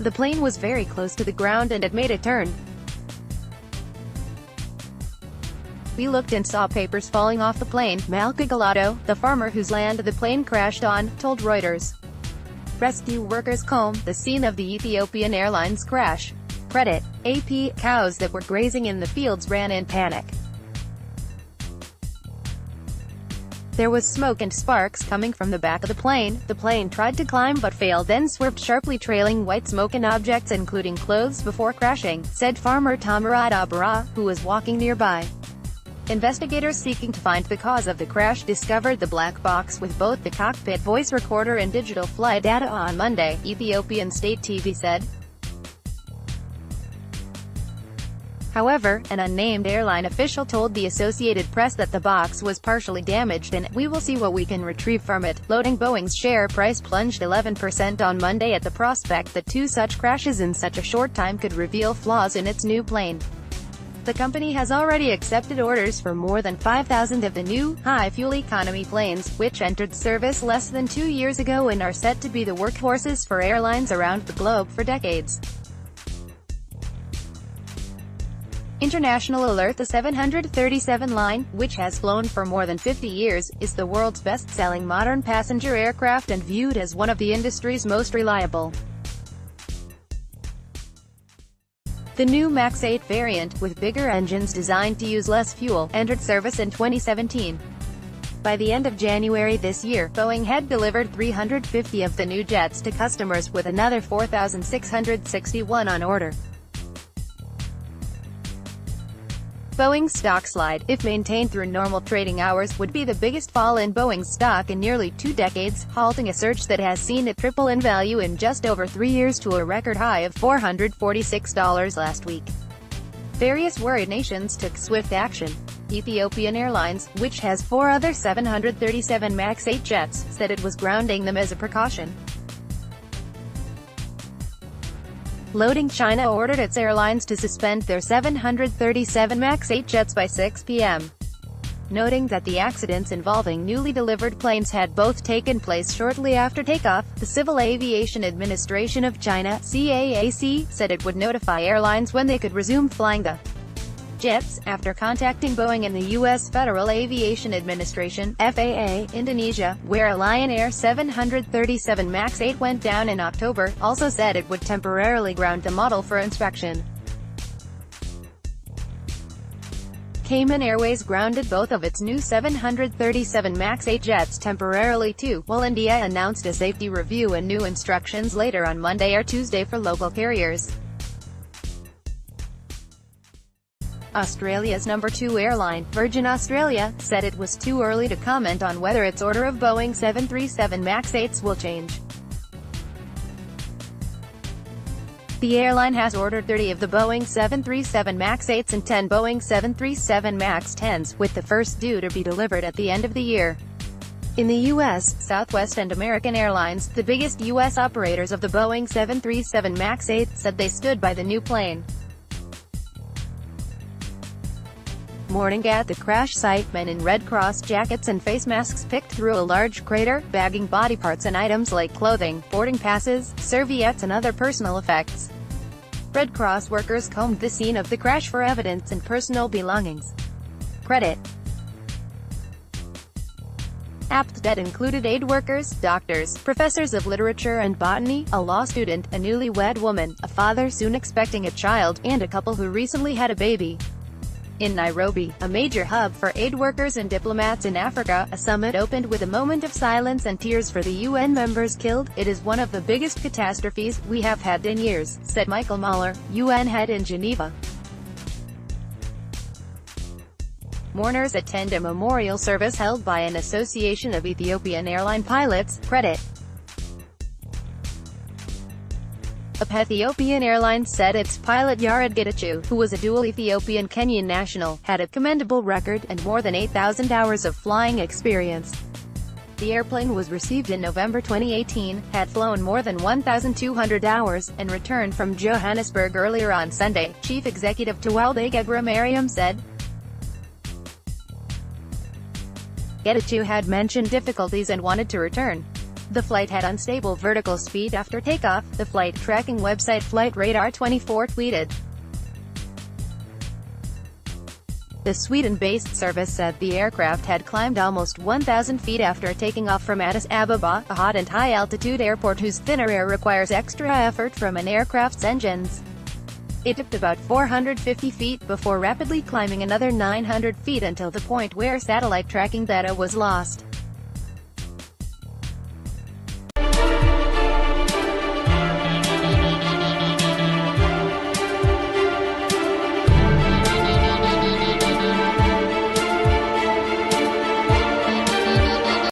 The plane was very close to the ground and it made a turn. We looked and saw papers falling off the plane, Malka Galato, the farmer whose land the plane crashed on, told Reuters. Rescue workers combed the scene of the Ethiopian Airlines crash. Credit. AP. Cows that were grazing in the fields ran in panic. There was smoke and sparks coming from the back of the plane. The plane tried to climb but failed, then swerved sharply, trailing white smoke and objects including clothes before crashing, said farmer Tamarad Abara, who was walking nearby. Investigators seeking to find the cause of the crash discovered the black box with both the cockpit voice recorder and digital flight data on Monday, Ethiopian state TV said. However, an unnamed airline official told the Associated Press that the box was partially damaged and, "We will see what we can retrieve from it." Loading. Boeing's share price plunged 11% on Monday at the prospect that two such crashes in such a short time could reveal flaws in its new plane. The company has already accepted orders for more than 5,000 of the new, high-fuel economy planes, which entered service less than 2 years ago and are set to be the workhorses for airlines around the globe for decades. International alert: the 737 line, which has flown for more than 50 years, is the world's best-selling modern passenger aircraft and viewed as one of the industry's most reliable. The new MAX 8 variant, with bigger engines designed to use less fuel, entered service in 2017. By the end of January this year, Boeing had delivered 350 of the new jets to customers, with another 4,661 on order. Boeing's stock slide, if maintained through normal trading hours, would be the biggest fall in Boeing's stock in nearly 2 decades, halting a surge that has seen it triple in value in just over 3 years to a record high of $446 last week. Various worried nations took swift action. Ethiopian Airlines, which has 4 other 737 MAX 8 jets, said it was grounding them as a precaution. Loading. China ordered its airlines to suspend their 737 MAX 8 jets by 6 p.m. Noting that the accidents involving newly delivered planes had both taken place shortly after takeoff, the Civil Aviation Administration of China (CAAC) said it would notify airlines when they could resume flying the jets, after contacting Boeing and the U.S. Federal Aviation Administration (FAA). Indonesia, where a Lion Air 737 MAX 8 went down in October, also said it would temporarily ground the model for inspection. Cayman Airways grounded both of its new 737 MAX 8 jets temporarily too, while India announced a safety review and new instructions later on Monday or Tuesday for local carriers. Australia's number 2 airline, Virgin Australia, said it was too early to comment on whether its order of Boeing 737 MAX 8s will change. The airline has ordered 30 of the Boeing 737 MAX 8s and 10 Boeing 737 MAX 10s, with the first due to be delivered at the end of the year. In the U.S., Southwest and American Airlines, the biggest U.S. operators of the Boeing 737 MAX 8, said they stood by the new plane. Morning at the crash site, men in Red Cross jackets and face masks picked through a large crater, bagging body parts and items like clothing, boarding passes, serviettes and other personal effects. Red Cross workers combed the scene of the crash for evidence and personal belongings. Credit. Apt that included aid workers, doctors, professors of literature and botany, a law student, a newlywed woman, a father soon expecting a child, and a couple who recently had a baby. In Nairobi, a major hub for aid workers and diplomats in Africa, a summit opened with a moment of silence and tears for the UN members killed. "It is one of the biggest catastrophes we have had in years," said Michael Muller, UN head in Geneva. Mourners attend a memorial service held by an association of Ethiopian airline pilots. Credit. Ethiopian Airlines said its pilot Malka Galato, who was a dual Ethiopian-Kenyan national, had a commendable record, and more than 8,000 hours of flying experience. The airplane was received in November 2018, had flown more than 1,200 hours, and returned from Johannesburg earlier on Sunday, Chief Executive Tewolde Gebremariem said. Galato had mentioned difficulties and wanted to return. The flight had unstable vertical speed after takeoff, the flight tracking website Flight Radar 24 tweeted. The Sweden-based service said the aircraft had climbed almost 1,000 feet after taking off from Addis Ababa, a hot and high-altitude airport whose thinner air requires extra effort from an aircraft's engines. It dipped about 450 feet before rapidly climbing another 900 feet until the point where satellite tracking data was lost.